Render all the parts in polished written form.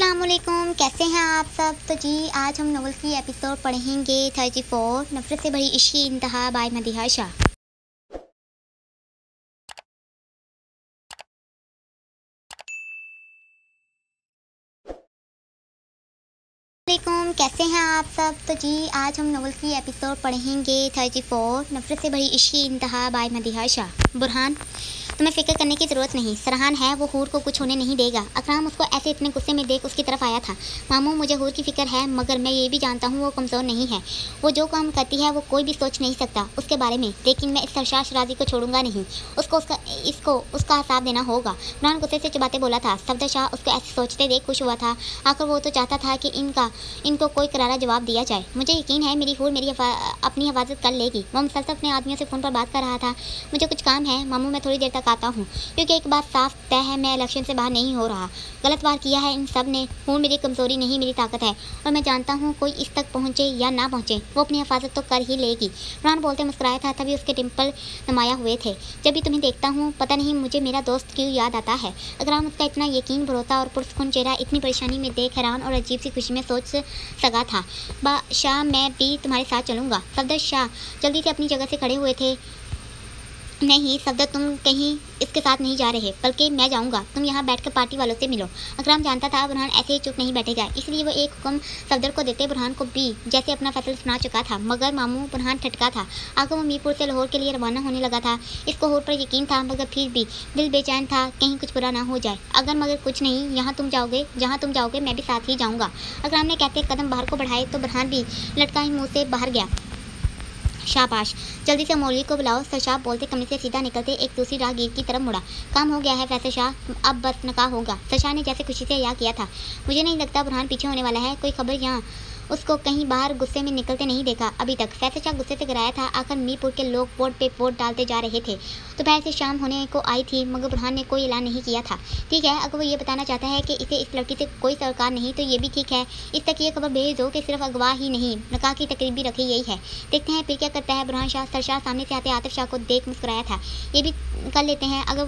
अस्सलामुअलैकुम, कैसे हैं आप सब। तो जी आज हम नॉवल की एपिसोड पढ़ेंगे 34 नफरत से भरी इश्क की इंतहा बाय मदीहा शाह। अस्सलामुअलैकुम, कैसे हैं आप सब। तो जी आज हम नॉवल की एपिसोड पढ़ेंगे 34 नफरत से भरी इश्क की इंतहा बाय मदीहा शाह। बुरहान, तुम्हें फिक्र करने की ज़रूरत नहीं। सरहान है, वो हूर को कुछ होने नहीं देगा। अकराम उसको ऐसे इतने गुस्से में देख उसकी तरफ आया था। मामू, मुझे हूर की फ़िक्र है, मगर मैं ये भी जानता हूँ वो कमज़ोर नहीं है। वो जो काम करती है वो कोई भी सोच नहीं सकता उसके बारे में, लेकिन मैं इस सरशार शराजी को छोड़ूंगा नहीं। उसका हिसाब देना होगा। बुरहान गुस्से से चबाते बोला था। सफदर शाह उसको ऐसे सोचते देख खुश हुआ था। आखिर वो तो चाहता था कि इनको कोई करारा जवाब दिया जाए। मुझे यकीन है मेरी हूर अपनी हिफाजत कर लेगी। वह मुसलसल अपने आदमियों से फ़ोन पर बात कर रहा था। मुझे कुछ काम है मामू, मैं थोड़ी देर तक आता हूँ, क्योंकि एक बात साफ तय है, मैं इलेक्शन से बाहर नहीं हो रहा। गलत बात किया है इन सब ने। हूर मेरी कमज़ोरी नहीं, मेरी ताकत है, और मैं जानता हूँ कोई इस तक पहुँचे या ना पहुँचे, वो अपनी हिफाजत तो कर ही लेगी। बुरहान बोलते मुस्कुराया था, तभी उसके डिम्पल नुमाया हुए थे। जब भी तुम्हें देखता हूँ पता नहीं मुझे मेरा दोस्त क्यों याद आता है। अकराम उसका इतना यकीन, भरोसा और पुरसुकून चेहरा इतनी परेशानी में देख हैरान और अजीब सी खुशी में सोच सका था। शाह, मैं भी तुम्हारे साथ चलूँगा। सफदर शाह जल्दी से अपनी जगह से खड़े हुए थे। नहीं सफदर, तुम कहीं इसके साथ नहीं जा रहे, बल्कि मैं जाऊंगा। तुम यहाँ बैठकर पार्टी वालों से मिलो। अकराम जानता था बुरहान ऐसे ही चुप नहीं बैठेगा, इसलिए वो एक हुक्म सफदर को देते बुरहान को भी जैसे अपना फैसला सुना चुका था। मगर मामू बुरहान ठटका था। आगे वो मीरपुर से लाहौर के लिए रवाना होने लगा था। इसको होर पर यकीन था, मगर फिर भी दिल बेचैन था, कहीं कुछ बुरा ना हो जाए। अगर मगर कुछ नहीं, जहाँ तुम जाओगे मैं भी साथ ही जाऊँगा। अकराम ने कहते कदम बाहर को बढ़ाए तो बुरहान भी लटका ही मुँह से बाहर गया। शाबाश, जल्दी से मौलवी को बुलाओ। सरशाह बोलते कमरे से सीधा निकलते एक दूसरी राहगीर की तरफ मुड़ा। काम हो गया है फैसल शाह, अब बस नकाह होगा। सरशाह ने जैसे खुशी से या किया था। मुझे नहीं लगता बुरहान पीछे होने वाला है। कोई खबर यहाँ उसको कहीं बाहर गुस्से में निकलते नहीं देखा अभी तक। फैसल शाह गुस्से से गिराया था। आखिर मीरपुर के लोग वोट पे वोट डालते जा रहे थे। दोपहर से शाम होने को आई थी, मगर बुरहान ने कोई ऐलान नहीं किया था। ठीक है, अगर वो ये बताना चाहता है कि इसे इस लड़की से कोई सरोकार नहीं तो ये भी ठीक है। इस तक ये खबर भेज दो कि सिर्फ अगवा ही नहीं, नकाह की तकरीब भी रखी यही है। देखते हैं फिर क्या करता है बुरहान शाह। सरशाह सामने से आते आतिफ शाह को देख मुस्कुराया था। ये भी कर लेते हैं, अगर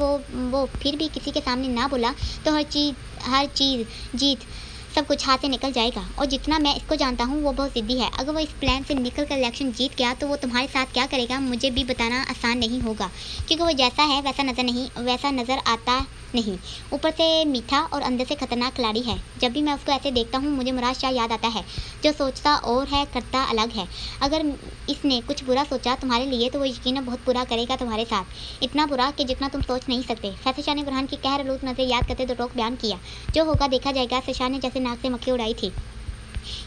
वो फिर भी किसी के सामने ना बोला तो हर चीज़ जीत सब कुछ हाथ से निकल जाएगा। और जितना मैं इसको जानता हूँ वो बहुत ज़िद्दी है। अगर वो इस प्लान से निकल कर इलेक्शन जीत गया तो वो तुम्हारे साथ क्या करेगा मुझे भी बताना आसान नहीं होगा, क्योंकि वो जैसा है वैसा नज़र आता नहीं। ऊपर से मीठा और अंदर से खतरनाक खिलाड़ी है। जब भी मैं उसको ऐसे देखता हूँ मुझे मुराद शाह याद आता है, जो सोचता और है करता अलग है। अगर इसने कुछ बुरा सोचा तुम्हारे लिए तो वो यकीनन बहुत बुरा करेगा तुम्हारे साथ, इतना बुरा कि जितना तुम सोच नहीं सकते। फैसल शाह ने बुरहान की कहर आलूद नज़र याद करते दो टोक बयान किया। जो होगा देखा जाएगा। सरशाह ने जैसे नाक से मक्खी उड़ाई थी।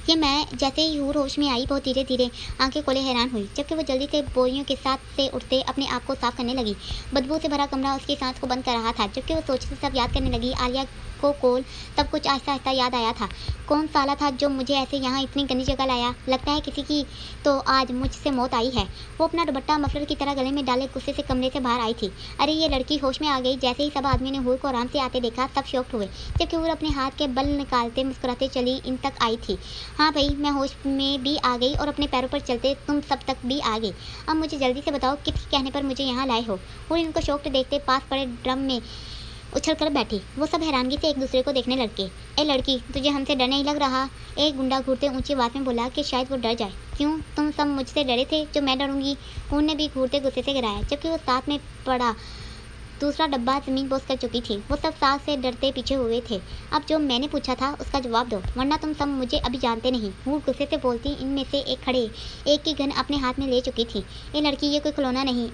ये मैं जैसे ही हूर होश में आई बहुत धीरे धीरे आंखें खोले हैरान हुई, जबकि वो जल्दी से बोरियों के साथ से उठते अपने आप को साफ करने लगी। बदबू से भरा कमरा उसकी सांस को बंद कर रहा था। जबकि वो सोचते सब याद करने लगी, आलिया को कोल तब कुछ आहिस्ता आहिस्ता याद आया था। कौन साला था जो मुझे ऐसे यहाँ इतनी गंदी जगह लाया। लगता है किसी की तो आज मुझसे मौत आई है। वो अपना दुपट्टा मफलर की तरह गले में डाले गुस्से से कमरे से बाहर आई थी। अरे ये लड़की होश में आ गई। जैसे ही सब आदमी ने हूर को आराम से आते देखा सब शॉक्ड हुए, जबकि हूर अपने हाथ के बल निकालते मुस्कुराते चली इन तक आई थी। हाँ भाई, मैं होश में भी आ गई और अपने पैरों पर चलते तुम सब तक भी आ गई। अब मुझे जल्दी से बताओ किसके कहने पर मुझे यहाँ लाए हो। हूर इनको शॉक्ड देखते पास पड़े ड्रम में उछल कर बैठी। वो सब हैरानगी से एक दूसरे को देखने लगे। ए लड़की, तुझे हमसे डर नहीं लग रहा। एक गुंडा घूरते ऊंची आवाज़ में बोला कि शायद वो डर जाए। क्यों, तुम सब मुझसे डरे थे जो मैं डरूंगी। हूर ने भी घूरते गुस्से से गिराया, जबकि वो साथ में पड़ा दूसरा डब्बा ज़मीन बोस कर चुकी थी। वो सब साथ से डरते पीछे हुए थे। अब जो मैंने पूछा था उसका जवाब दो, वरना तुम सब मुझे अभी जानते नहीं। हूर गुस्से से बोलती। इनमें से एक की गन अपने हाथ में ले चुकी थी। ये लड़की ये कोई खिलौना नहीं।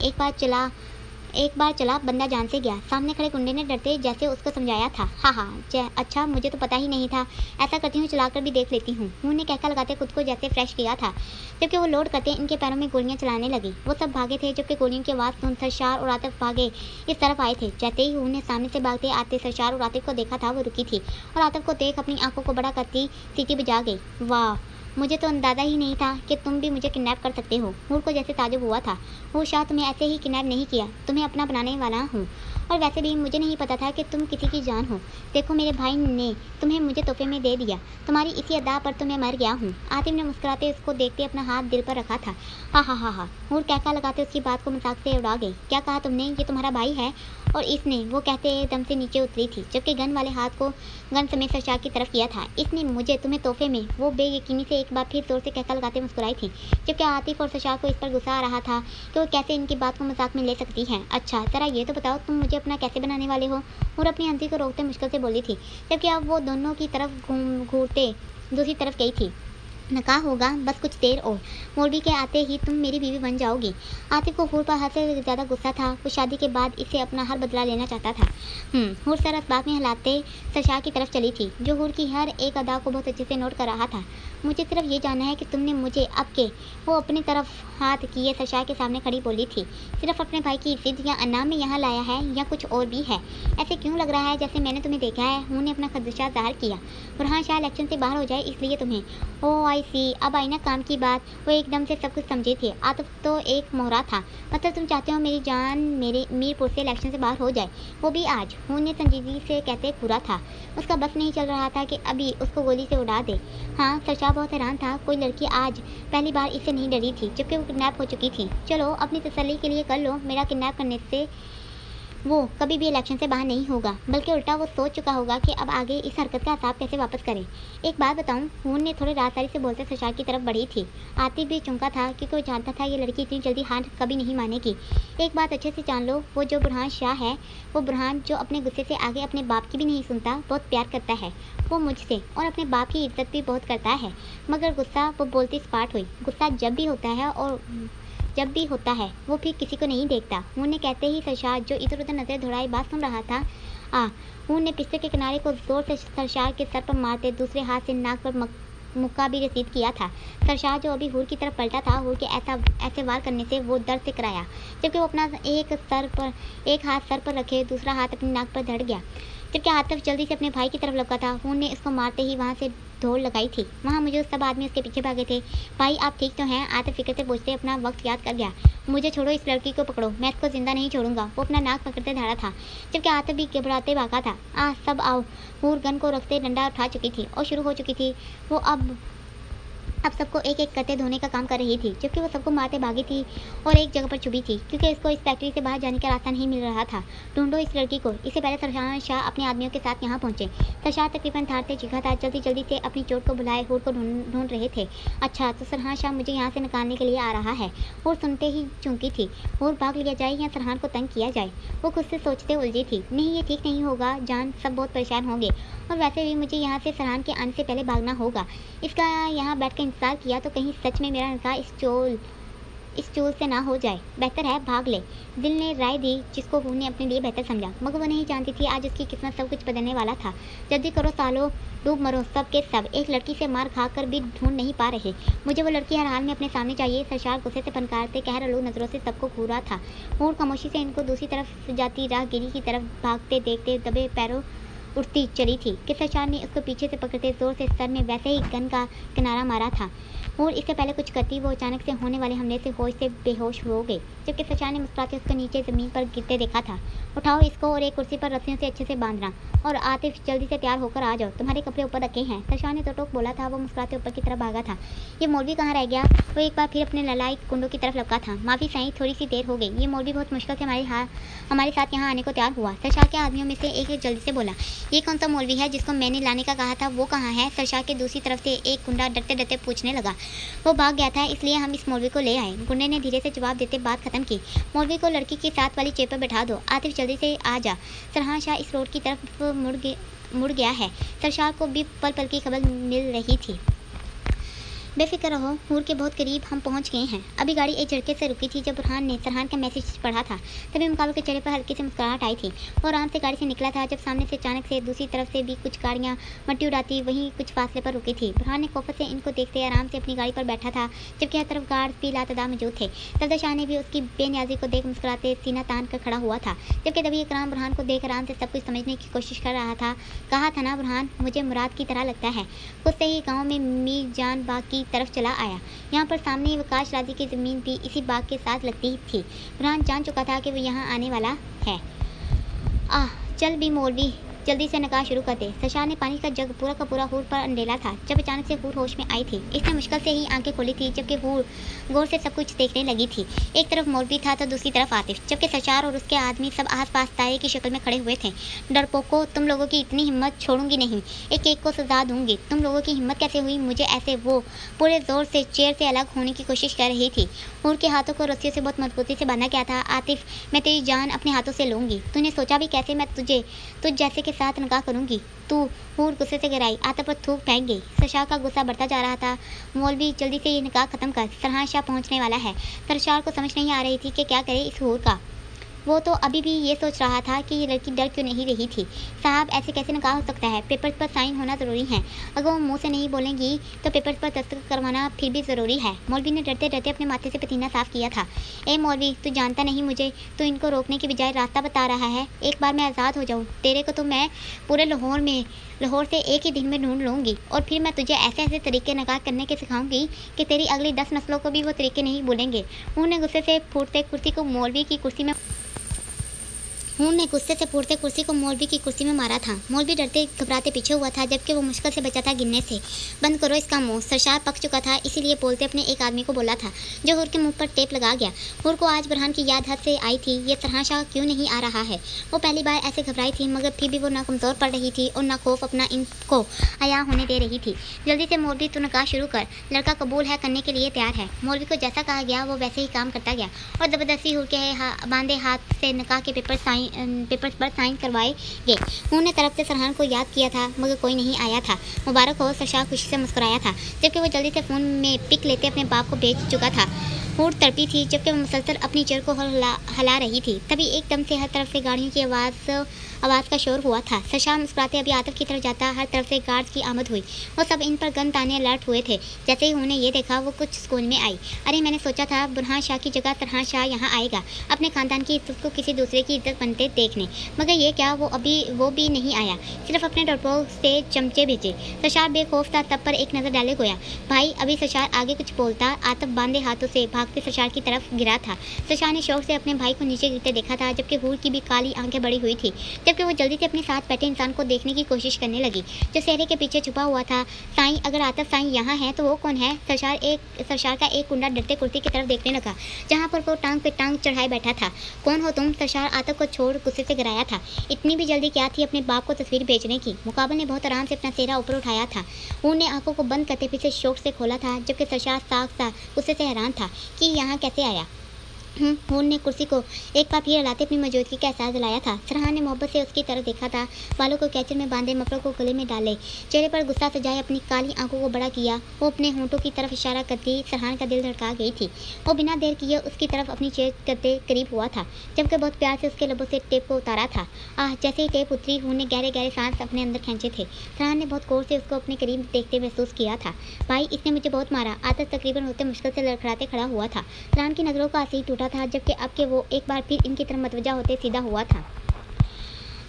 एक बार चला बंदा जान से गया। सामने खड़े गुंडे ने डरते जैसे उसको समझाया था। हाँ, अच्छा मुझे तो पता ही नहीं था। ऐसा करती हूँ चलाकर भी देख लेती हूँ। मुँह ने कहकर लगाते खुद को जैसे फ्रेश किया था। जबकि वो लोड करते इनके पैरों में गोलियाँ चलाने लगी। वो सब भागे थे, जबकि गोलियों की आवाज़ सुन सरशार और आतिफ भागे इस तरफ आए थे। जैसे ही उन्हें सामने से भागते आते सरशार और आतिफ को देखा था वो रुकी थी, और आतिफ को देख अपनी आंखों को बड़ा करती सीटी बजा गई। वाह, मुझे तो अंदाज़ा ही नहीं था कि तुम भी मुझे किडनैप कर सकते हो। हूर को जैसे ताजुब हुआ था। हूर शाह, तुम्हें ऐसे ही किडनैप नहीं किया, तुम्हें अपना बनाने वाला हूँ। और वैसे भी मुझे नहीं पता था कि तुम किसी की जान हो। देखो मेरे भाई ने तुम्हें मुझे तोहफे में दे दिया, तुम्हारी इसी अदा पर तो मैं मर गया हूँ। आतिफ ने मुस्कुराते उसको देखते अपना हाथ दिल पर रखा था। हा हा हा हा। हूर कहका लगाते उसकी बात को मजाक से उड़ा गई। क्या कहा तुमने? ये तुम्हारा भाई है? और इसने, वो कहते एकदम से नीचे उतरी थी, जबकि गन वाले हाथ को गन समेत सरशार की तरफ किया था। इसने मुझे तुम्हें तोहफे में, वो बेयकीनी से एक बार फिर जोर से कहका लगाते मुस्कुराई थी, जबकि आतिफ और सरशार को इस पर गुस्सा आ रहा था कि वो कैसे इनकी बात को मजाक में ले सकती है। अच्छा जरा ये तो बताओ, तुम मुझे अपना कैसे बनाने वाले हो? और अपनी हंसी को रोकते मुश्किल से बोली थी, जबकि अब वो दोनों की तरफ घूरते दूसरी तरफ गई थी। नकाह होगा बस कुछ देर और, मौलवी के आते ही तुम मेरी बीवी बन जाओगी। आतिफ को हूर पर हद से ज़्यादा गुस्सा था। वो शादी के बाद इससे अपना हर बदला लेना चाहता था। हूर सर असबाब में हिलाते सरशार की तरफ चली थी, जो हूर की हर एक अदा को बहुत अच्छे से नोट कर रहा था। मुझे सिर्फ ये जानना है कि तुमने मुझे अब के, वो अपनी तरफ हाथ किए सरशार के सामने खड़ी बोली थी, सिर्फ अपने भाई की इज्जत या अनाम में यहाँ लाया है या कुछ और भी है? ऐसे क्यों लग रहा है जैसे मैंने तुम्हें देखा है? हूर ने अपना खदशा जाहिर किया। बुरहान शाह इलेक्शन से बाहर हो जाए इसलिए तुम्हें? ओ आई सी, अब आई ना काम की बात। वो एकदम से सब कुछ समझे थे। आतिफ तो एक मोहरा था। मतलब तुम चाहते हो मेरी जान मेरे मीरपुर से इलेक्शन से बाहर हो जाए, वो भी आज? हूर ने संजीदगी से कहते पूरा था। उसका बस नहीं चल रहा था कि अभी उसको गोली से उड़ा दे। हाँ सरशाह बहुत हैरान था। कोई लड़की आज पहली बार इससे नहीं डरी थी, जबकि वो किडनैप हो चुकी थी। चलो अपनी तसल्ली के लिए कर लो, मेरा किडनैप करने से वो कभी भी इलेक्शन से बाहर नहीं होगा, बल्कि उल्टा वो सोच चुका होगा कि अब आगे इस हरकत का हिसाब कैसे वापस करें। एक बात बताऊं, हूर ने थोड़े राजदारी से बोलते सरशार की तरफ बढ़ी थी। आतिफ भी चौंका था क्योंकि वो जानता था ये लड़की इतनी जल्दी हार कभी नहीं मानेगी। एक बात अच्छे से जान लो, वो जो बुरहान शाह है, वो बुरहान जो अपने गुस्से से आगे अपने बाप की भी नहीं सुनता, बहुत प्यार करता है वो मुझसे, और अपने बाप की इज्जत भी बहुत करता है। मगर गुस्सा, वो बोलती स्पार्ट हुई, गुस्सा जब भी होता है और जब भी होता है वो फिर किसी को नहीं देखता। हूर ने कहते ही सरशार जो इधर उधर नजर दौड़ाई बात सुन रहा था। हूर ने पिस्ते के किनारे को जोर से सरशार के सर पर मारते दूसरे हाथ से नाक पर मुक्का भी रसीद किया था। सरशार जो अभी हूर की तरफ पलटा था, हूर के ऐसे वार करने से वो दर्द से कराया, जबकि वो अपना एक हाथ सर पर रखे दूसरा हाथ अपनी नाक पर धड़ गया, जबकि आतिफ जल्दी से अपने भाई की तरफ लपका था। हूर ने इसको मारते ही वहाँ से दौड़ लगाई थी। वहाँ मौजूद सब आदमी उसके पीछे भागे थे। भाई आप ठीक तो हैं? आतिफ फिक्र से पूछते अपना वक्त याद कर गया। मुझे छोड़ो, इस लड़की को पकड़ो, मैं इसको जिंदा नहीं छोड़ूंगा। वो अपना नाक पकड़ते धड़ा था, जबकि आतिफ भी घबराते भागा था। सब आओ। हूर गन को रखते डंडा उठा चुकी थी और शुरू हो चुकी थी। वो अब सबको एक एक करते धोने का काम कर रही थी, जबकि वो सबको मारते भागी थी और एक जगह पर छुपी थी, क्योंकि इसको इस फैक्ट्री से बाहर जाने का रास्ता नहीं मिल रहा था। ढूंढो इस लड़की को। इससे पहले सरशार शाह अपने आदमियों के साथ यहाँ पहुंचे। सरशार तकरीबन थारते चीखा था, जल्दी जल्दी से अपनी चोट को बुलाए हूर को ढूंढ रहे थे। अच्छा तो सरहान शाह मुझे यहाँ से निकालने के लिए आ रहा है। हूर सुनते ही चौंकी थी। हूर भाग लिया जाए या सरहान को तंग किया जाए, वो खुद से सोचते उलझी थी। नहीं ये ठीक नहीं होगा जान, सब बहुत परेशान होंगे, और वैसे भी मुझे यहाँ से सरहान के आने से पहले भागना होगा। इसका यहाँ बैठ कर इंतजार किया तो कहीं सच में मेरा निकाह इस चोल से ना हो जाए। बेहतर है भाग ले। दिल ने राय दी, जिसको हूर ने अपने लिए बेहतर समझा, मगर वो नहीं जानती थी आज उसकी किस्मत सब कुछ बदलने वाला था। जल्दी करो सालो, डूब मरो सब के सब। एक लड़की से मार खाकर भी ढूंढ नहीं पा रहे। मुझे वो लड़की हर हाल में अपने सामने चाहिए। सरशार गुस्से से फनकारते कहर आलू नजरों से सबको घूरा था। हूर खामोशी से इनको दूसरी तरफ जाती राहगीरी की तरफ भागते देखते दबे पैरों उठती चली थी कि सरशार ने उसको पीछे से पकड़ते जोर से सर में वैसे ही गन का किनारा मारा था। हूर इससे पहले कुछ करती वो अचानक से होने वाले हमले से होश से बेहोश हो गई, जबकि सरशार ने मुस्कुराते उसको नीचे ज़मीन पर गिरते देखा था। उठाओ इसको और एक कुर्सी पर रस्सियों से अच्छे से बांधना, और आतिफ जल्दी से तैयार होकर आ जाओ, तुम्हारे कपड़े ऊपर रखे हैं। सरशार ने तो टोक बोला था। वो मुस्कुराते ऊपर की तरफ भागा था। ये मौलवी कहाँ रह गया? वो एक बार फिर अपने ललाई कुंडों की तरफ लपका था। माफ़ी सही, थोड़ी सी देर हो गई। ये मौलवी बहुत मुश्किल से हमारे साथ यहाँ आने को तैयार हुआ। सरशार के आदमियों में से एक जल्दी से बोला, ये कौन सा मौलवी है जिसको मैंने लाने का कहा था, वो कहाँ है? सरशार के दूसरी तरफ से एक गुंडा डरते डरते पूछने लगा। वो भाग गया था, इसलिए हम इस मौलवी को ले आए। गुंडे ने धीरे से जवाब देते बात खत्म की। मौलवी को लड़की के साथ वाली चेयर पर बैठा दो। आतिफ जल्दी से आ जा। सरहान शाह इस रोड की तरफ मुड़ गया है। सरशार को भी पल पल की खबर मिल रही थी। बेफिक्र रहो, हूर के बहुत करीब हम पहुंच गए हैं। अभी गाड़ी एक झटके से रुकी थी जब बुरहान ने सरहान का मैसेज पढ़ा था। तभी मुकाबले के चेहरे पर हल्की सी मुस्कुराहट आई थी। वो आराम से गाड़ी से निकला था जब सामने से अचानक से दूसरी तरफ से भी कुछ गाड़ियां मट्टी उड़ाती वहीं कुछ फासले पर रुकी थी। बुरहान ने खौफ से इनको देखते आराम से अपनी गाड़ी पर बैठा था, जबकि हर तरफ गार्ड भी लातदार मौजूद थे। सफदर शाह ने भी उसकी बेनियाजी को देख मुस्कुराते सीना तान कर खड़ा हुआ था, जबकि तभी इकराम बुरहान को देख आराम से सब कुछ समझने की कोशिश कर रहा था। कहा था ना बुरहान, मुझे मुराद की तरह लगता है। खुद से ही गाँव में मीर जान बाग की तरफ चला आया। यहाँ पर सामने ही वकाश राजी की ज़मीन भी इसी बाग के साथ लगती थी। बुरहान जान चुका था कि वो यहाँ आने वाला है। आह चल भी मौलवी, जल्दी से निकाह शुरू कर दे। सशार ने पानी का जग पूरा का पूरा हूर पर अंडेला था जब अचानक से हूर होश में आई थी। इसने मुश्किल से ही आंखें खोली थी जबकि हूर गौर से सब कुछ देखने लगी थी। एक तरफ मौलवी था तो दूसरी तरफ आतिफ, जबकि सशार और उसके आदमी सब आसपास ताये की शक्ल में खड़े हुए थे। डरपोको, तुम लोगों की इतनी हिम्मत छोड़ूंगी नहीं, एक एक को सजा दूंगी। तुम लोगों की हिम्मत कैसे हुई मुझे ऐसे? वो पूरे जोर से चेयर से अलग होने की कोशिश कर रही थी। हूर के हाथों को रस्सियों से बहुत मजबूती से बांधा गया था। आतिफ, मैं तेरी जान अपने हाथों से लूंगी। तूने सोचा भी कैसे मैं तुझ जैसे के साथ निकाह करूंगी? तू? हूर गुस्से से गिराई, आतिफ पर थूक फेंक गई। सशार का गुस्सा बढ़ता जा रहा था। मौलवी, जल्दी से ये निकाह खत्म कर, सरहान शाह पहुंचने वाला है। सशार को समझ नहीं आ रही थी कि क्या करे इस हूर का। वो तो अभी भी ये सोच रहा था कि ये लड़की डर क्यों नहीं रही थी। साहब, ऐसे कैसे निकाह हो सकता है? पेपर्स पर साइन होना ज़रूरी है। अगर वो मुंह से नहीं बोलेंगी तो पेपर्स पर दस्तखत करवाना फिर भी ज़रूरी है। मौलवी ने डरते डरते अपने माथे से पसीना साफ किया था। ए मौलवी, तू जानता नहीं मुझे? तू इनको रोकने की बजाय रास्ता बता रहा है। एक बार मैं आज़ाद हो जाऊँ तेरे को तो मैं पूरे लाहौर से एक ही दिन में ढूंढ लूँगी और फिर मैं तुझे ऐसे ऐसे तरीके निकाह करने के सिखाऊंगी कि तेरी अगली 10 नस्लों को भी वो तरीके नहीं भूलेंगे। उन्होंने गुस्से से फूटते कुर्सी को मौलवी की कुर्सी में मारा था। मौलवी डरते घबराते पीछे हुआ था जबकि वो मुश्किल से बचा था गिरने से। बंद करो इसका मुंह। सरशार पक चुका था, इसीलिए बोलते अपने एक आदमी को बोला था जो हूर के मुंह पर टेप लगा गया। हूर को आज बुरहान की याद हद से आई थी। ये सरहान शाह क्यों नहीं आ रहा है? वो पहली बार ऐसे घबराई थी मगर फिर भी वो ना कमज़ोर पड़ रही थी और ना खौफ अपना इनको अया होने दे रही थी। जल्दी से मौलवी, तू निकाह शुरू कर। लड़का कबूल है, करने के लिए तैयार है। मौलवी को जैसा कहा गया वो वैसे ही काम करता गया और ज़बरदस्ती हूर के बांधे हाथ से निकाह के पेपर्स पर साइन करवाए गए। उन्होंने तरफ से सरहान को याद किया था मगर कोई नहीं आया था। मुबारक हो। सशार खुशी से मुस्कुराया था जबकि वो जल्दी से फ़ोन में पिक लेते अपने बाप को भेज चुका था। हूर तड़पी थी जबकि वो मुसलसल अपनी चेयर को हिला रही थी। तभी एकदम से हर तरफ से गाड़ियों की आवाज़ का शोर हुआ था। सशार मुस्कुराते अभी आतिफ की तरफ जाता, हर तरफ से गार्ड्स की आमद हुई। वो सब इन पर गन ताने अलर्ट हुए थे। जैसे ही उन्हें ये देखा वो कुछ सुकून में आई। अरे, मैंने सोचा था बुरहान शाह की जगह सरहान शाह यहाँ आएगा अपने खानदान की इज्जत को किसी दूसरे की इज्जत बनते देखने, मगर ये क्या, वो भी नहीं आया। सिर्फ अपने डरपोक से चमचे भेजे। सशार बेखौफ था, तब पर एक नज़र डाले गोया। भाई, अभी सशार आगे कुछ बोलता आतिफ बांधे हाथों से भागते सशार की तरफ गिरा था। सशार ने शौक से अपने भाई को नीचे गिरते देखा था जबकि हूर की भी काली आंखें बड़ी हुई थी। जबकि वो जल्दी से अपने साथ बैठे इंसान को देखने की कोशिश करने लगी जो सेहरे के पीछे छुपा हुआ था। साईं, अगर आतिफ साईं यहाँ है तो वो कौन है? सरशार का एक कुंडा डरते कुर्सी की तरफ देखने लगा जहाँ पर वो टांग पे टांग चढ़ाए बैठा था। कौन हो तुम? सरशार आतिफ को छोड़ गुस्से से गिराया था। इतनी भी जल्दी क्या थी अपने बाप को तस्वीर भेजने की? मुकाबल ने बहुत आराम से अपना चेहरा ऊपर उठाया था। उन्होंने आंखों को बंद करते फिर से शौक से खोला था जबकि सरशार साफ गुस्से से हैरान था कि यहाँ कैसे आया। हूर ने कुर्सी को एक बार फिर हिलाते अपनी मौजूदगी का एहसास दिलाया था। सरहान ने मोहब्बत से उसकी तरफ देखा था। बालों को कैचर में बांधे, मफलर को गले में डाले, चेहरे पर गुस्सा सजाए अपनी काली आंखों को बड़ा किया। वो अपने होंठों की तरफ इशारा करती सरहान का दिल धड़का गई थी। वो बिना देर किए उसकी तरफ अपनी चेयर करते करीब हुआ था जबकि बहुत प्यार से उसके लबों से टेप को उतारा था। जैसे ही टेप उतरी, हूर ने गहरे गहरे सांस अपने अंदर खींचे थे। सरहान ने बहुत गौर से उसको अपने करीब देखते महसूस किया था। भाई, इसने मुझे बहुत मारा। आतिफ तकरीबन होते मुश्किल से लड़खड़ाते खड़ा हुआ था। सरहान की नज़रों का आंसू टूटा था जबकि अब के वो एक बार फिर इनकी तरफ मतवजा होते सीधा हुआ था।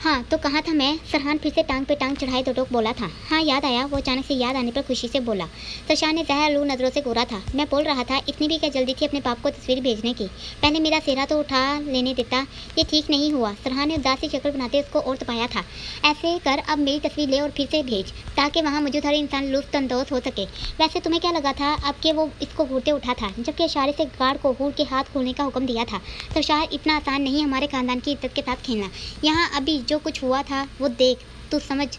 हाँ, तो कहा था मैं? सरहान फिर से टांग पे टांग चढ़ाए दो टोक बोला था। हाँ, याद आया। वो अचानक से याद आने पर खुशी से बोला। सरशार ने जहर लू नज़रों से घूरा था। मैं बोल रहा था, इतनी भी क्या जल्दी थी अपने बाप को तस्वीर भेजने की? पहले मेरा सेहरा तो उठा लेने देता। ये ठीक नहीं हुआ। सरहान ने उदासी शक्ल बनाते उसको और तपाया था। ऐसे कर, अब मेरी तस्वीर ले और फिर से भेज ताकि वहाँ मौजूद हर इंसान लुफ्त अंदोज़ हो सके। वैसे तुम्हें क्या लगा था अब कि वो इसको घूरते उठा था जबकि इशारे से गार्ड को हूर के हाथ खोलने का हुक्म दिया था। सरशार, इतना आसान नहीं हमारे खानदान की इज्जत के साथ खेलना। यहाँ अभी जो कुछ हुआ था वो देख, तू समझ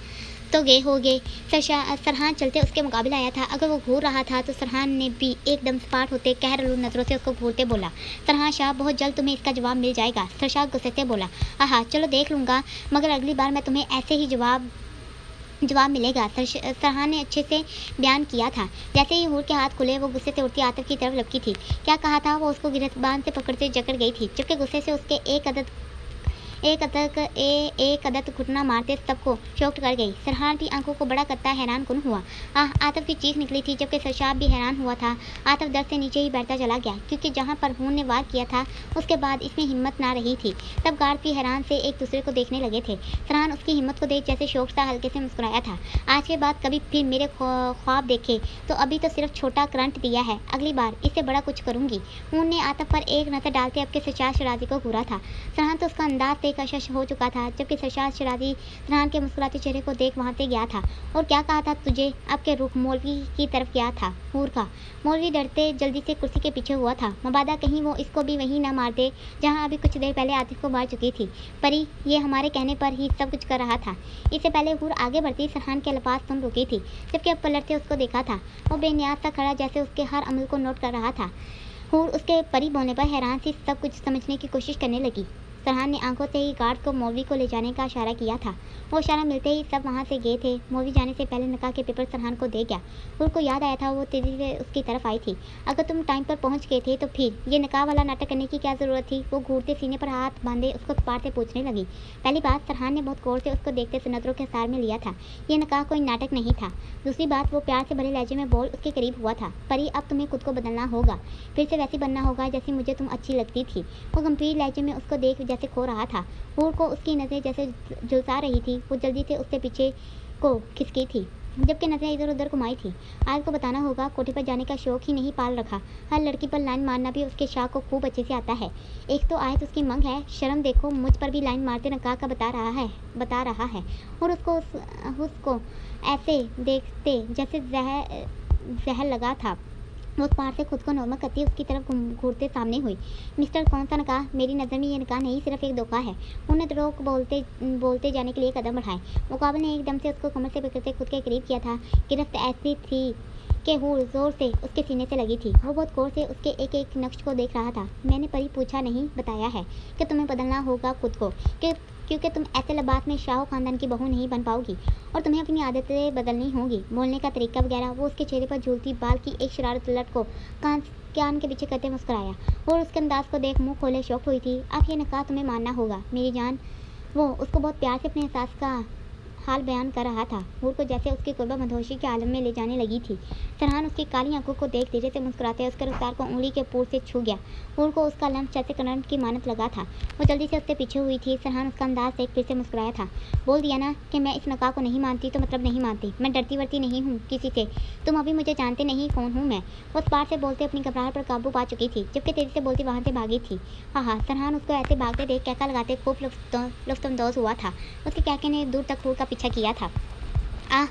तो गए होगे। सरहान चलते उसके मुकाबले आया था। अगर वो घूर रहा था तो सरहान ने भी एकदम सपाट होते कहरलू नज़रों से उसको घूरते बोला, सरहान शाह, बहुत जल्द तुम्हें इसका जवाब मिल जाएगा। सरशार गुस्से से बोला, हाँ, चलो देख लूँगा, मगर अगली बार मैं तुम्हें ऐसे ही जवाब मिलेगा। सरहान ने अच्छे से बयान किया था। जैसे ही हूर के हाथ खुले, वो गुस्से से उठती आतिफ की तरफ लपकी थी। क्या कहा था? वो उसको गिरफ्तार से पकड़ते जकड़ गई थी जबकि गुस्से से उसके एक अदद घुटना मारते सबको शॉक्ट कर गई। सरहान की आंखों को बड़ा करता हैरान कुन हुआ। आतिफ की चीख निकली थी जबकि सरशार भी हैरान हुआ था। आतिफ दर्द से नीचे ही बैठता चला गया क्योंकि जहां पर हूर ने वार किया था उसके बाद इसमें हिम्मत ना रही थी। तब गार्ड भी हैरान से एक दूसरे को देखने लगे थे। सरहान उसकी हिम्मत को देख जैसे शौक सा हल्के से मुस्कुराया था। आज के बाद कभी फिर मेरे ख्वाब देखे तो अभी तो सिर्फ छोटा करंट दिया है, अगली बार इससे बड़ा कुछ करूँगी। हूर ने आतिफ पर एक नज़र डालते अब के सरशार शराजी को घूरा था। सरहान तो उसका अंदाज देखकर शश हो चुका था, जबकि सरशाद शराजी फरहान के मुस्कुराते चेहरे को देख वहाँ से गया था। और क्या कहा था तुझे? आपके रुख मौलवी की तरफ गया था। हूर का मौलवी डरते जल्दी से कुर्सी के पीछे हुआ था, मबादा कहीं वो इसको भी वहीं न मार दे जहाँ अभी कुछ देर पहले आतिफ को मार चुकी थी। परी ये हमारे कहने पर ही सब कुछ कर रहा था। इससे पहले हूर आगे बढ़ती फरहान के अल्फाज सुन रुकी थी, जबकि अब पलटते उसको देखा था। वो बेनियाज सा खड़ा जैसे उसके हर अमल को नोट कर रहा था। हूर उसके परी बोलने पर हैरान सी सब कुछ समझने की कोशिश करने लगी। फरहान ने आंखों से ही गार्ड को मौलवी को ले जाने का इशारा किया था। वो इशारा मिलते ही सब वहाँ से गए थे। मौलवी जाने से पहले निकाह के पेपर फरहान को दे गया। हूर को याद आया था वो तेजी से उसकी तरफ आई थी। अगर तुम टाइम पर पहुँच गए थे तो फिर ये निकाह वाला नाटक करने की क्या ज़रूरत थी? वो घूरते सीने पर हाथ बांधे उसको पार से पूछने लगी। पहली बात, फरहान ने बहुत गौर से उसको देखते से नजरों के सार में लिया था। ये निकाह कोई नाटक नहीं था। दूसरी बात, वो प्यार से भरे लहजे में बोल उसके करीब हुआ था। परी अब तुम्हें खुद को बदलना होगा, फिर से वैसी बनना होगा जैसी मुझे तुम अच्छी लगती थी। वो गंभीर लहजे में उसको देख जैसे खो रहा था। हूर को उसकी नज़रें जैसे झुलसा रही थी। वो जल्दी से उसके पीछे को खिसकी थी, जबकि नज़रें इधर उधर घुमाई थी। आज को बताना होगा, कोठी पर जाने का शौक ही नहीं पाल रखा, हर लड़की पर लाइन मारना भी उसके शाह को खूब अच्छे से आता है। एक तो आयत उसकी मंग है, शर्म देखो, मुझ पर भी लाइन मारते नकाह का बता रहा है। और उसको ऐसे देखते जैसे जहर लगा था। वो पार से खुद को नॉर्मल करती उसकी तरफ घूरते सामने हुई। मिस्टर कौन सा निकाह? मेरी नज़र में ये निकाह नहीं, सिर्फ एक धोखा है। उन्हें रोक बोलते जाने के लिए कदम बढ़ाए। मुकाबल ने एकदम से उसको कमर से पकड़ते खुद के करीब किया था। गिरफ्त ऐसी थी कि हूर जोर से उसके सीने से लगी थी। वो बहुत गौर से उसके एक एक नक्श को देख रहा था। मैंने परी पूछा नहीं, बताया है कि तुम्हें बदलना होगा खुद को, क्योंकि तुम ऐसे लिबास में शाह खानदान की बहू नहीं बन पाओगी और तुम्हें अपनी आदतें बदलनी होंगी, बोलने का तरीका वगैरह। वो उसके चेहरे पर झूलती बाल की एक शरारत लट को कान के पीछे करते मुस्कुराया और उसके अंदाज को देख मुंह खोले शौक हुई थी। अब ये निकाह तुम्हें मानना होगा मेरी जान। वो उसको बहुत प्यार से अपने एहसास का हाल बयान कर रहा था। हूर को जैसे उसकी कुर्बा मदहोशी के आलम में ले जाने लगी थी। फरहान उसकी काली आंखों को देख धीरे से मुस्कुराते उसके रफ्तार को उंगली के पूर से छू गया। हूर को उसका लम्स जैसे करंट की मानत लगा था। वो जल्दी से उससे पीछे हुई थी। फरहान उसका अंदाज देख फिर से मुस्कुराया था। बोल दिया ना कि मैं इस निकाह को नहीं मानती तो मतलब नहीं मानती। मैं डरती वरती नहीं हूँ किसी से। तुम अभी मुझे जानते नहीं कौन हूँ मैं। वो उस पार से बोलते अपनी घबराहट पर काबू पा चुकी थी, जबकि तेजी से बोलती वहाँ से भागी थी। हाँ, फरहान उसको ऐसे भागते देख कहका लगाते खूब लुत्फ़अंदोज़ हुआ था। उसके कहके ने दूर तक हूर का पीछा किया था। आह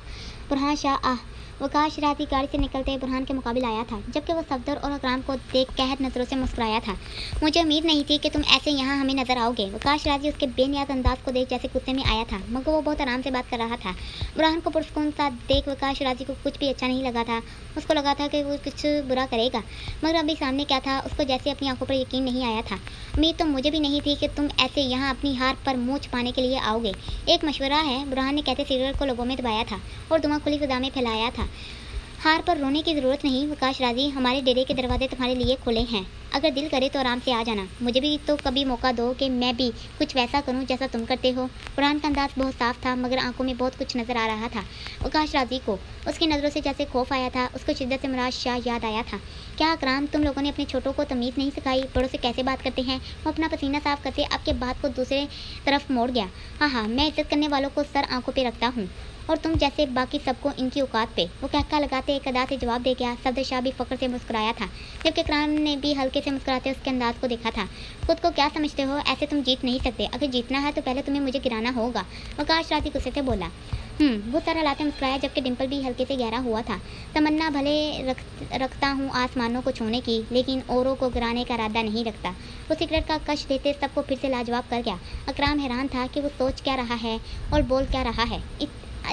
बुरहान शाह आह। वकाश शरारती गाड़ी से निकलते बुरहान के मुकाबले आया था, जबकि वो सफदर और अकराम को देख कहत नज़रों से मुस्कुराया था। मुझे उम्मीद नहीं थी कि तुम ऐसे यहाँ हमें नजर आओगे। वकाश शरारती उसके बेनियाज अंदाज को देख जैसे गुस्से में आया था, मगर वो बहुत आराम से बात कर रहा था। बुरहान को पुरस्कून सा देख वकाश शरारती को कुछ भी अच्छा नहीं लगा था। उसको लगा था कि वो कुछ बुरा करेगा, मगर अभी सामने क्या था उसको जैसे अपनी आंखों पर यकीन नहीं आया था। उम्मीद तो मुझे भी नहीं थी कि तुम ऐसे यहाँ अपनी हार पर मुँह छुपाने के लिए आओगे। एक मशवरा है, बुरहान ने कहते सिगरेट को लोगों में दबाया था और धुआं खुली फिजा में फैलाया था। हार पर रोने की ज़रूरत नहीं वकाश राजी, हमारे डेरे के दरवाजे तुम्हारे लिए खुले हैं। अगर दिल करे तो आराम से आ जाना। मुझे भी तो कभी मौका दो कि मैं भी कुछ वैसा करूं जैसा तुम करते हो। बुरहान का अंदाज बहुत साफ था, मगर आंखों में बहुत कुछ नज़र आ रहा था। वकाश राजी को उसकी नज़रों से जैसे खौफ आया था। उसको शिद्दत से मुराद शाह याद आया था। क्या अकराम, तुम लोगों ने अपने छोटों को तमीज़ नहीं सिखाई? बड़ों से कैसे बात करते हैं? वो अपना पसीना साफ करते आपके बात को दूसरे तरफ मोड़ गया। हाँ, मैं इज्जत करने वालों को सर आंखों पर रखता हूँ और तुम जैसे बाकी सबको इनकी औकात पे। वो कहका लगाते एक अदा से जवाब दे गया। सफदर शाह भी फ़ख्र से मुस्कुराया था, जबकि इकराम ने भी हल्के से मुस्कुराते उसके अंदाज को देखा था। खुद को क्या समझते हो? ऐसे तुम जीत नहीं सकते। अगर जीतना है तो पहले तुम्हें मुझे गिराना होगा। वकाश राती गुस्से से बोला। वो सारा लाते मुस्कुराया, जबकि डिम्पल भी हल्के से गहरा हुआ था। तमन्ना भले रखता हूँ आसमानों को छूने की, लेकिन औरों को गिराने का इरादा नहीं रखता। वो सिगरेट का कश देते सबको फिर से लाजवाब कर गया। अकराम हैरान था कि वो सोच क्या रहा है और बोल क्या रहा है।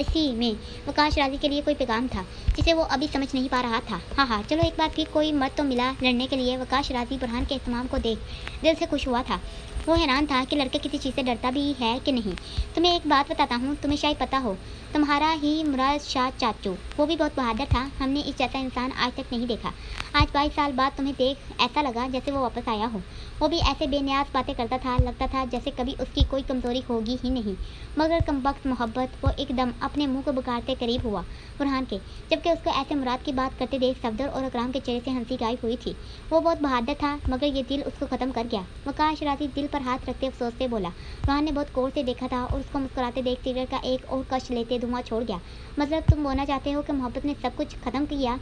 इसी में वकाश राजी के लिए कोई पैगाम था जिसे वो अभी समझ नहीं पा रहा था। हाँ, चलो एक बार फिर कोई मर्द तो मिला लड़ने के लिए। वकाश राजी बुरहान के एहतमाम को देख दिल से खुश हुआ था। वो हैरान था कि लड़के किसी चीज़ से डरता भी है कि नहीं। तुम्हें एक बात बताता हूँ, तुम्हें शायद पता हो, तुम्हारा ही मुराद शाह चाचू, वो भी बहुत बहादुर था। हमने इस जैसा इंसान आज तक नहीं देखा। आज 22 साल बाद तुम्हें देख ऐसा लगा जैसे वो वापस आया हो। वो भी ऐसे बेनियाज बातें करता था, लगता था जैसे कभी उसकी कोई कमज़ोरी होगी ही नहीं। मगर कमबख्त मोहब्बत। वो एकदम अपने मुंह को बुखारते करीब हुआ बुरहान के, जबकि उसको ऐसे मुराद की बात करते देख सफदर और अकराम के चेहरे से हंसी गायब हुई थी। वो बहुत बहादुर था, मगर ये दिल उसको ख़त्म कर गया। वकाश राती दिल पर हाथ रखते अफसोस से बोला। बुरहान ने बहुत गौर से देखा था और उसको मुस्कुराते देख सिगरेट का एक और कश लेते धुआं छोड़ गया। मतलब तुम बोलना चाहते हो कि मोहब्बत ने सब कुछ ख़त्म किया?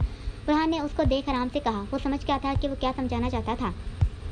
बुरहान ने उसको देख आराम से कहा। वो समझ गया था कि वो क्या समझाना चाहता था।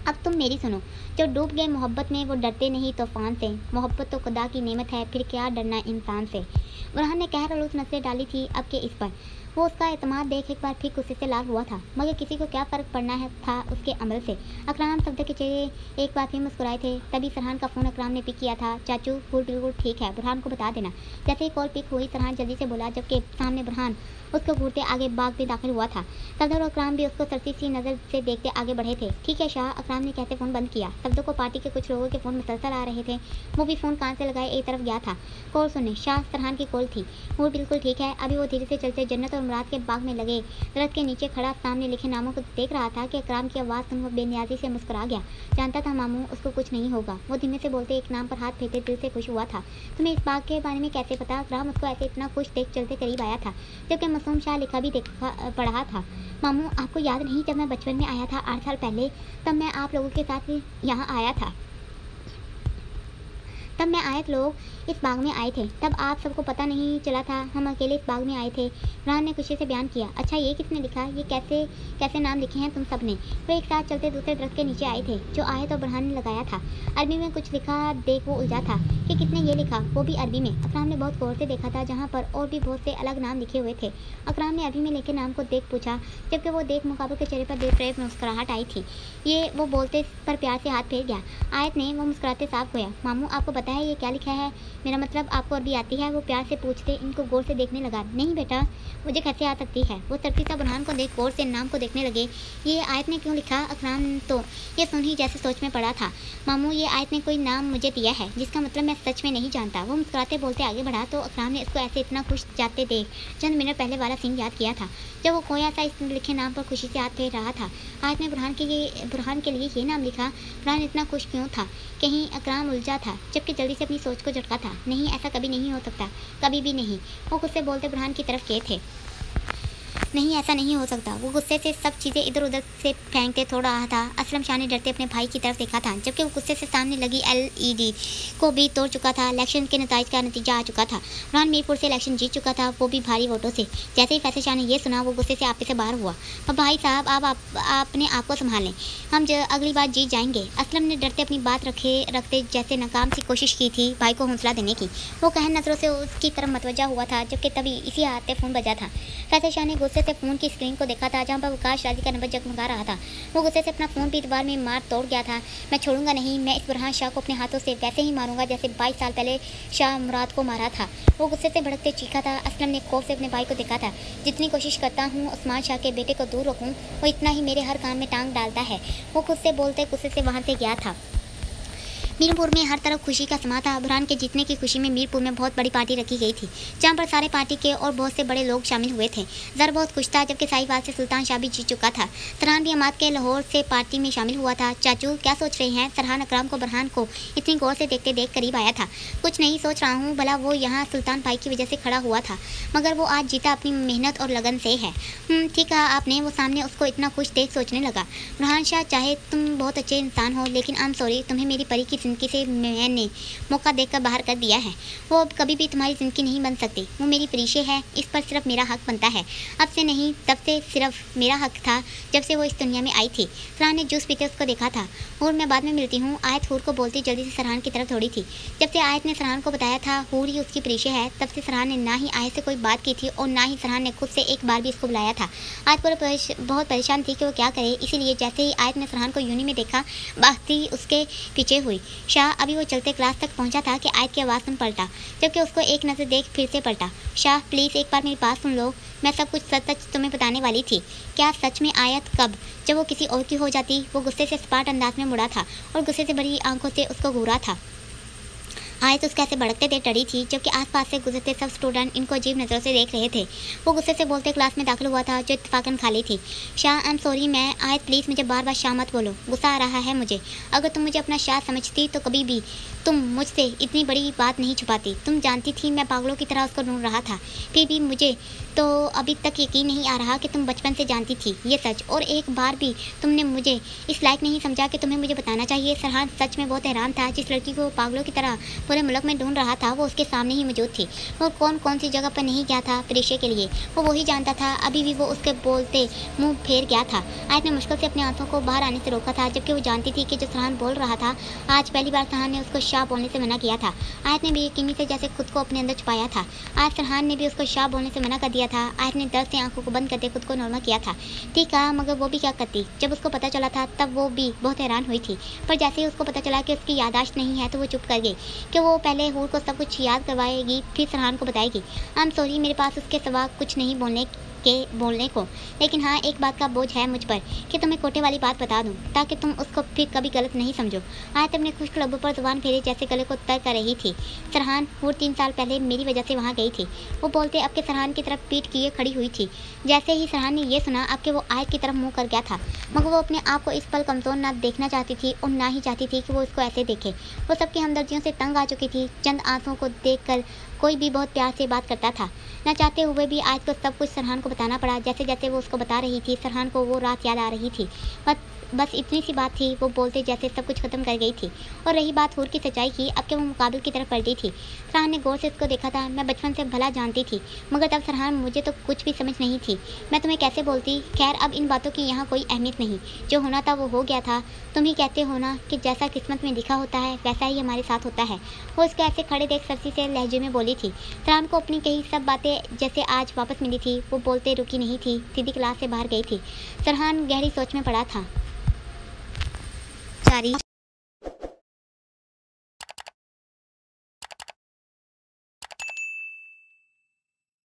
अब तुम मेरी सुनो। जो डूब गए मोहब्बत में वो डरते नहीं तूफान से, मोहब्बत तो खुदा की नेमत है, फिर क्या डरना इंसान से। बुरहान ने कहर आलूद नजरें डाली थी अब के इस पर। वो उसका एतमाद देख एक बार फिर गुस्से से लाल हुआ था, मगर किसी को क्या फ़र्क पड़ना है था उसके अमल से। अकराम शब्द के चेहरे एक बार फिर मुस्कुराए थे। तभी सरहान का फ़ोन अकराम ने पिक किया था। चाचू फूल बिल्कुल ठीक है, बुरहान को बता देना। जैसे ही कॉल पिक हुई सरहान जल्दी से बोला, जबकि सामने बुरहान उसको घूरते आगे बाग में दाखिल हुआ था। सफदर और अकराम भी उसको सरसी सी नज़र से देखते आगे बढ़े थे। ठीक है शाह, अकराम ने कहते फ़ोन बंद किया। सफदर को पार्टी के कुछ लोगों के फ़ोन मुसलसल आ रहे थे। वो भी फ़ोन कान से लगाए एक तरफ गया था। कॉल सुने शाह, सरहान की कॉल थी। वो बिल्कुल ठीक है। अभी वो धीरे से चलते जन्नत और मुराद के बाग में लगे दरख्त के नीचे खड़ा सामने लिखे नामों को देख रहा था कि अकराम की आवाज़ सुन वो बेनियाजी से मुस्कुरा गया। जानता था मामू उसको कुछ नहीं होगा। वो धीमे से बोलते एक नाम पर हाथ फेंकते दिल से खुश हुआ था। तुम्हें इस बाग के बारे में कैसे पता? अकराम उसको ऐसे इतना खुश देख चलते करीब आया था, जबकि मासूम शाह लिखा भी पढ़ा था। मामू आपको याद नहीं जब मैं बचपन में आया था 8 साल पहले? तब मैं आप लोगों के साथ यहाँ आया था। तब मैं आयत लोग इस बाग में आए थे। तब आप सबको पता नहीं चला था, हम अकेले इस बाग में आए थे। बुरहान ने खुशी से बयान किया। अच्छा ये किसने लिखा? ये कैसे कैसे नाम लिखे हैं तुम सब ने? वो एक साथ चलते दूसरे दरख्त के नीचे आए थे जो आयत और बुरहान ने लगाया था। अरबी में कुछ लिखा देख वो उलझा था कि किसने ये लिखा, वो भी अरबी में। अकराम ने बहुत गौर से देखा था जहाँ पर और भी बहुत से अलग नाम लिखे हुए थे। अकराम ने अरबी में लिखे नाम को देख पूछा, जबकि वो देख मुकाबले के चेहरे पर दिलफरेब मुस्कुराहट आई थी। ये वो बोलते पर प्यार से हाथ फेर गया। आयत ने वो मुस्कुराते साफ खोया। मामू आपको पता है ये क्या लिखा है? मेरा मतलब आपको अरबी आती है? वो प्यार से पूछते इनको गौर से देखने लगा। नहीं बेटा, मुझे कैसे आ सकती है। वो तरफीसा बुरहान को देख गौर से नाम को देखने लगे। ये आयत ने क्यों लिखा? अकराम तो ये सुन ही जैसे सोच में पड़ा था। मामू ये आयत ने कोई नाम मुझे दिया है जिसका मतलब मैं सच में नहीं जानता। वो मुस्कुराते बोलते आगे बढ़ा तो अकराम ने इसको ऐसे इतना खुश जाते देख चंद मिनट पहले वाला सीन याद किया था, जब वो खोया सा इस लिखे नाम पर खुशी से हाथ फेर रहा था। आयत ने बुरहान के लिए ये नाम लिखा। बुरहान इतना खुश क्यों था? कहीं अकराम उलझा था, जबकि जल्दी से अपनी सोच को झटका था। नहीं, ऐसा कभी नहीं हो सकता, कभी भी नहीं। वो खुद से बोलते बुरहान की तरफ गए थे। नहीं, ऐसा नहीं हो सकता। वो गुस्से से सब चीज़ें इधर उधर से फेंकते थोड़ रहा था। असलम शाह ने डरते अपने भाई की तरफ देखा था, जबकि वो गुस्से से सामने लगी LED को भी तोड़ चुका था। इलेक्शन के नतीजे का नतीजा आ चुका था। बुरहान मीरपुर से इलेक्शन जीत चुका था, वो भी भारी वोटों से। जैसे ही फैसल शाह ने यह सुना वो गुस्से से आपे से बाहर हुआ। अब भाई साहब आपने आपको संभालें, हम अगली बार जीत जाएंगे। असलम ने डरते अपनी बात रखते जैसे नाकाम सी कोशिश की थी भाई को हौसला देने की। वो कहन नजरों से उसकी तरफ मतवजा हुआ था, जबकि तभी इसी हाथ से फ़ोन बजा था। फैसल शाह ने गुस्से से फ़ोन की स्क्रीन को देखा था जहाँ पर विकास राजी का नंबर जगमगा रहा था। वो गुस्से से अपना फ़ोन भी दीवार में मार तोड़ गया था। मैं छोड़ूंगा नहीं, मैं इस बुरहान शाह को अपने हाथों से वैसे ही मारूंगा जैसे 22 साल पहले शाह मुराद को मारा था। वो गुस्से से भड़कते चीखा था। असलम ने खौफ से अपने भाई को देखा था। जितनी कोशिश करता हूँ उस्मान शाह के बेटे को दूर रखूँ, वो इतना ही मेरे हर काम में टांग डालता है। वो खुद से बोलते गुस्से से वहाँ से गया था। मीरपुर में हर तरफ खुशी का समा था। बुरहान के जीतने की खुशी में मीरपुर में बहुत बड़ी पार्टी रखी गई थी, जहां पर सारे पार्टी के और बहुत से बड़े लोग शामिल हुए थे। जर बहुत खुश था, जबकि साहिवाल से सुल्तान शाह भी जीत चुका था। सरहान भी अमाद के लाहौर से पार्टी में शामिल हुआ था। चाचू क्या सोच रहे हैं? सरहान अकराम को बुरहान को इतनी गौर से देखते देख करीब आया था। कुछ नहीं सोच रहा हूँ, भला वो यहाँ सुल्तान भाई की वजह से खड़ा हुआ था, मगर वो आज जीता अपनी मेहनत और लगन से है। ठीक कहा आपने। वो सामने उसको इतना खुश देख सोचने लगा। बुरहान शाह चाहे तुम बहुत अच्छे इंसान हो, लेकिन आई एम सॉरी, तुम्हें मेरी परी की जिंदगी से मैंने मौका देकर बाहर कर दिया है। वो अब कभी भी तुम्हारी ज़िंदगी नहीं बन सकती। वो मेरी परिशे है, इस पर सिर्फ मेरा हक बनता है। अब से नहीं, तब से सिर्फ मेरा हक था जब से वो इस दुनिया में आई थी। सरहान ने जूस पीते उसको देखा था। हूर मैं बाद में मिलती हूँ, आयत हूर को बोलती जल्दी से सरहान की तरफ दौड़ी थी। जब से आयत ने सरहान को बताया था हूर ही उसकी परिशे है, तब से सरहान ने ना ही आयत से कोई बात की थी और ना ही सरहान ने खुद से एक बार भी इसको बुलाया था। आयत बहुत परेशान थी कि वो क्या करे, इसीलिए जैसे ही आयत ने सरहान को यूनी में देखा बाती उसके पीछे हुई। शाह अभी वो चलते क्लास तक पहुंचा था कि आयत की आवाज़ सुन पलटा, जबकि उसको एक नज़र देख फिर से पलटा। शाह प्लीज़ एक बार मेरी बात सुन लो, मैं सब कुछ सच सच तुम्हें बताने वाली थी। क्या सच में? आयत कब? जब वो किसी और की हो जाती। वो गुस्से से सपाट अंदाज में मुड़ा था और गुस्से से भरी आंखों से उसको घूरा था। आयत उसके ऐसे भड़कते देख डरी थी, जबकि आसपास से गुजरते सब स्टूडेंट इनको अजीब नज़रों से देख रहे थे। वो गुस्से से बोलते क्लास में दाखिल हुआ था जो इत्तेफाकन खाली थी। शाह आई एम सॉरी, मैं आयत प्लीज़ मुझे बार बार शाह मत बोलो, गुस्सा आ रहा है मुझे। अगर तुम मुझे अपना शाह समझती तो कभी भी तुम मुझसे इतनी बड़ी बात नहीं छुपाती। तुम जानती थी मैं पागलों की तरह उसको ढूंढ रहा था, फिर भी मुझे तो अभी तक यकीन नहीं आ रहा कि तुम बचपन से जानती थी ये सच, और एक बार भी तुमने मुझे इस लायक नहीं समझा कि तुम्हें मुझे बताना चाहिए। सरहान सच में बहुत हैरान था। जिस लड़की को पागलों की तरह पूरे मुल्क में ढूंढ रहा था वो उसके सामने ही मौजूद थी। वो कौन कौन सी जगह पर नहीं गया था परीक्षा के लिए, वो वही जानता था। अभी भी वो उसके बोलते मुंह फेर गया था। आयत ने मुश्किल से अपने आंसुओं को बाहर आने से रोका था, जबकि वो जानती थी कि जो सरहान बोल रहा था, आज पहली बार सरहान ने उसको शाह बोलने से मना किया था। आयत ने बेयकीनी से जैसे खुद को अपने अंदर छुपाया था। आज सरहान ने भी उसको शाह बोलने से मना कर दिया था। आयत ने दर्द से आंखों को बंद करके खुद को नॉर्मल किया था। ठीक है, मगर वो भी क्या करती। जब उसको पता चला था तब वो भी बहुत हैरान हुई थी, पर जैसे ही उसको पता चला कि उसकी याददाश्त नहीं है तो वो चुप कर गई कि वो पहले हूर को सब कुछ याद करवाएगी, फिर सरहान को बताएगी। आई एम सॉरी, मेरे पास उसके सिवा कुछ नहीं बोलने को, लेकिन हाँ, एक बात का बोझ है मुझ पर कि तुम्हें कोटे वाली बात बता दूं, ताकि तुम उसको फिर कभी गलत नहीं समझो। आयत अपने खुश्क लबों पर जुबान फेरे जैसे गले को तर कर रही थी। सरहान, हूर 3 साल पहले मेरी वजह से वहाँ गई थी। वो बोलते अब के सरहान की तरफ पीठ किए खड़ी हुई थी। जैसे ही सरहान ने यह सुना अब के वो आयत की तरफ मुँह कर गया था, मगर वो अपने आप को इस पल कमज़ोर ना देखना चाहती थी और ना ही चाहती थी कि वो इसको ऐसे देखे। वो सबकी हमदर्दियों से तंग आ चुकी थी। चंद आंसुओं को देख कोई भी बहुत प्यार से बात करता था। न चाहते हुए भी आज को सब कुछ सरहान को बताना पड़ा। जैसे जैसे वो उसको बता रही थी, सरहान को वो रात याद आ रही थी। बस इतनी सी बात थी, वो बोलते जैसे सब कुछ खत्म कर गई थी। और रही बात हूर की सच्चाई की, अब के वो मुकाबिल की तरफ पलटी थी। सरहान ने गौर से उसको देखा था। मैं बचपन से भला जानती थी, मगर तब सरहान मुझे तो कुछ भी समझ नहीं थी। मैं तुम्हें कैसे बोलती। खैर, अब इन बातों की यहाँ कोई अहमियत नहीं। जो होना था वो हो गया था। तुम ही कहते हो ना कि जैसा किस्मत में लिखा होता है वैसा ही हमारे साथ होता है। वो उसको ऐसे खड़े देख सरसी से लहजे में बोली थी। सरहान को अपनी कही सब बातें जैसे आज वापस मिली थी। वो बोलते रुकी नहीं थी, सीधी क्लास से बाहर गई थी। सरहान गहरी सोच में पड़ा था। जारी